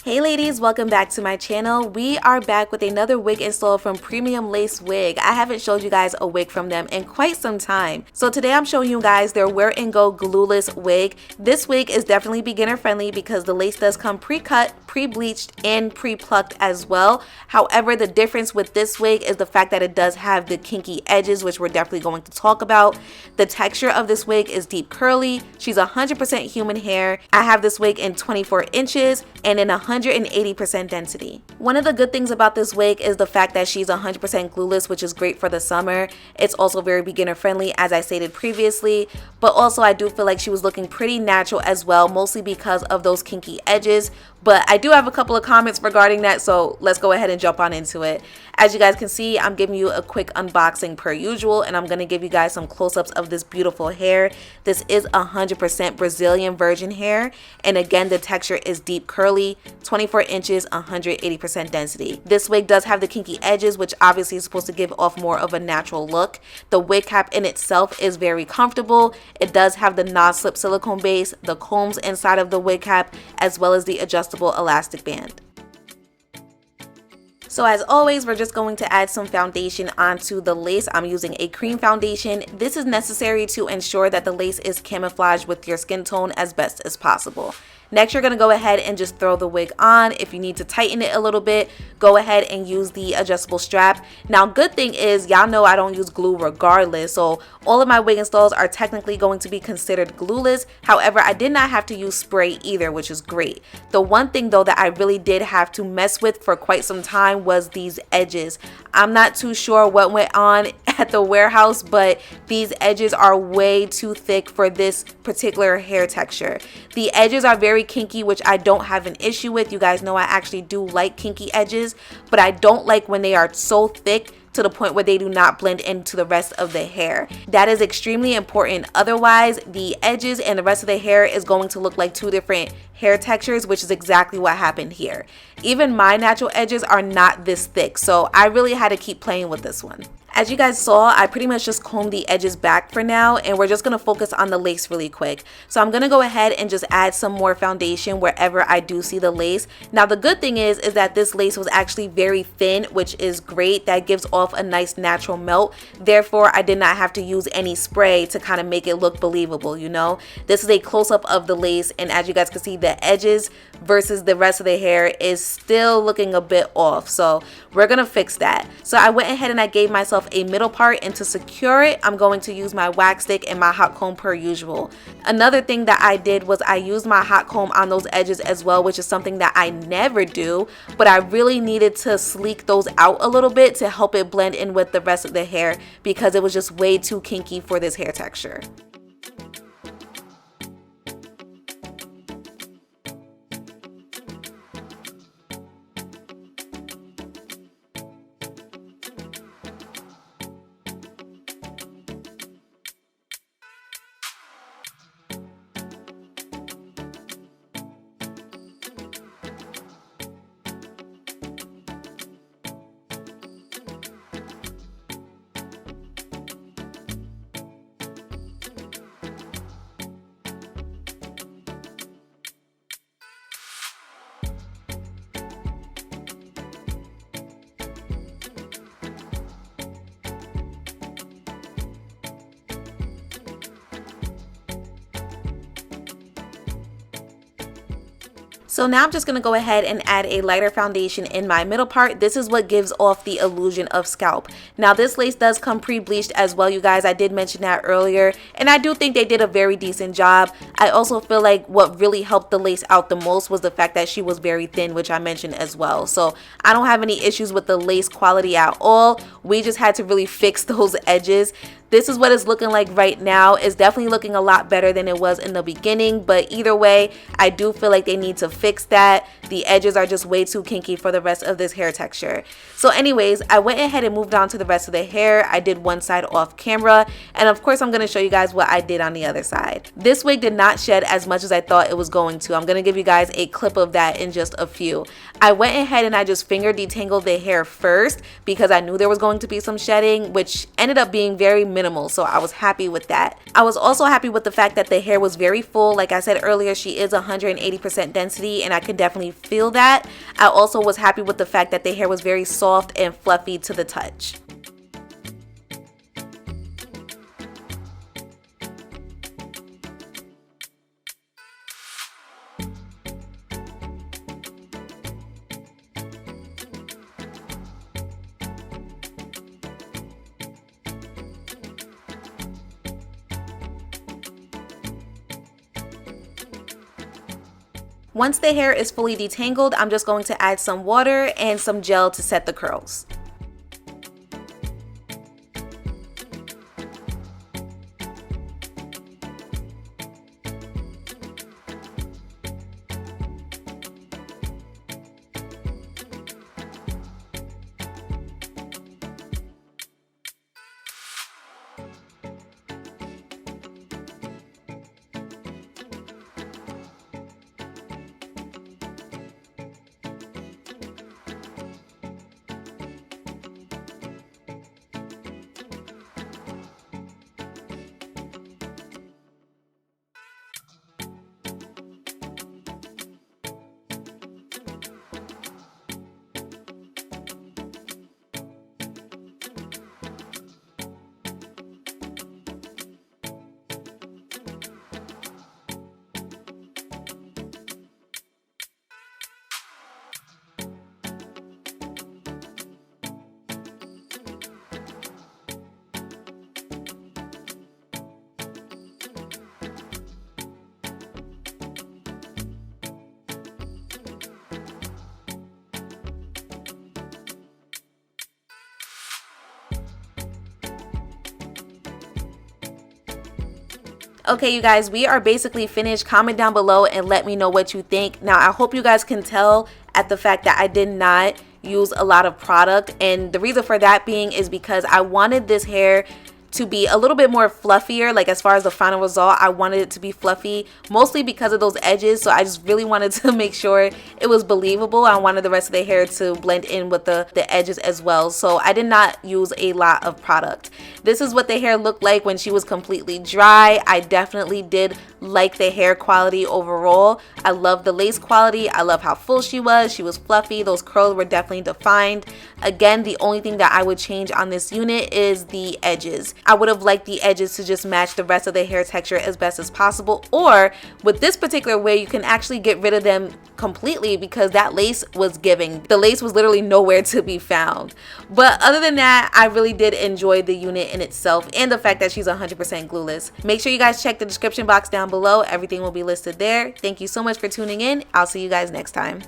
Hey ladies, welcome back to my channel. We are back with another wig install from Premium Lace Wig. I haven't showed you guys a wig from them in quite some time. So today I'm showing you guys their Wear and Go Glueless wig. This wig is definitely beginner friendly because the lace does come pre-cut, pre-bleached, and pre-plucked as well. However, the difference with this wig is the fact that it does have the kinky edges, which we're definitely going to talk about. The texture of this wig is deep curly. She's 100% human hair. I have this wig in 24 inches and in 180% density. One of the good things about this wig is the fact that she's 100% glueless, which is great for the summer. It's also very beginner friendly, as I stated previously, but also I do feel like she was looking pretty natural as well, mostly because of those kinky edges. But I do have a couple of comments regarding that, so let's go ahead and jump on into it. As you guys can see, I'm giving you a quick unboxing per usual, and I'm going to give you guys some close-ups of this beautiful hair. This is 100% Brazilian virgin hair, and again, the texture is deep curly, 24 inches, 180% density. This wig does have the kinky edges, which obviously is supposed to give off more of a natural look. The wig cap in itself is very comfortable. It does have the non-slip silicone base, the combs inside of the wig cap, as well as the adjustable elastic band. So as always, we're just going to add some foundation onto the lace. I'm using a cream foundation. This is necessary to ensure that the lace is camouflaged with your skin tone as best as possible. Next, you're going to go ahead and just throw the wig on. If you need to tighten it a little bit, go ahead and use the adjustable strap. Now, good thing is, y'all know I don't use glue regardless, so all of my wig installs are technically going to be considered glueless. However, I did not have to use spray either, which is great. The one thing though that I really did have to mess with for quite some time was these edges. I'm not too sure what went on at the warehouse, but these edges are way too thick for this particular hair texture. The edges are very kinky, which I don't have an issue with. You guys know I actually do like kinky edges, but I don't like when they are so thick to the point where they do not blend into the rest of the hair. That is extremely important. Otherwise, the edges and the rest of the hair is going to look like two different hair textures, which is exactly what happened here. Even my natural edges are not this thick, so I really had to keep playing with this one. As you guys saw, I pretty much just combed the edges back for now, and we're just going to focus on the lace really quick. So I'm going to go ahead and just add some more foundation wherever I do see the lace. Now the good thing is that this lace was actually very thin, which is great. That gives off a nice natural melt. Therefore, I did not have to use any spray to kind of make it look believable, you know. This is a close-up of the lace, and as you guys can see, the edges versus the rest of the hair is still looking a bit off. So we're going to fix that. So I went ahead and I gave myself a middle part, and to secure it, I'm going to use my wax stick and my hot comb per usual. Another thing that I did was I used my hot comb on those edges as well, which is something that I never do, but I really needed to sleek those out a little bit to help it blend in with the rest of the hair because it was just way too kinky for this hair texture. So now I'm just going to go ahead and add a lighter foundation in my middle part. This is what gives off the illusion of scalp. Now this lace does come pre-bleached as well, you guys. I did mention that earlier, and I do think they did a very decent job. I also feel like what really helped the lace out the most was the fact that she was very thin, which I mentioned as well. So I don't have any issues with the lace quality at all. We just had to really fix those edges. This is what it's looking like right now. It's definitely looking a lot better than it was in the beginning, but either way, I do feel like they need to fix that. The edges are just way too kinky for the rest of this hair texture. So anyways, I went ahead and moved on to the rest of the hair. I did one side off camera, and of course I'm going to show you guys what I did on the other side. This wig did not shed as much as I thought it was going to. I'm going to give you guys a clip of that in just a few. I went ahead and I just finger detangled the hair first because I knew there was going to be some shedding, which ended up being very minimal, so I was happy with that. I was also happy with the fact that the hair was very full. Like I said earlier, she is 180% density, and I could definitely feel that. I also was happy with the fact that the hair was very soft and fluffy to the touch. Once the hair is fully detangled, I'm just going to add some water and some gel to set the curls. Okay, you guys, we are basically finished. Comment down below and let me know what you think. Now, I hope you guys can tell at the fact that I did not use a lot of product, and the reason for that being is because I wanted this hair to be a little bit more fluffier. Like, as far as the final result, I wanted it to be fluffy, mostly because of those edges. So I just really wanted to make sure it was believable. I wanted the rest of the hair to blend in with the edges as well. So I did not use a lot of product. This is what the hair looked like when she was completely dry. I definitely did like the hair quality overall. I love the lace quality. I love how full she was. She was fluffy. Those curls were definitely defined. Again, the only thing that I would change on this unit is the edges. I would have liked the edges to just match the rest of the hair texture as best as possible, or with this particular way, you can actually get rid of them completely because that lace was giving. The lace was literally nowhere to be found. But other than that, I really did enjoy the unit in itself and the fact that she's 100% glueless. Make sure you guys check the description box down below. Everything will be listed there. Thank you so much for tuning in. I'll see you guys next time.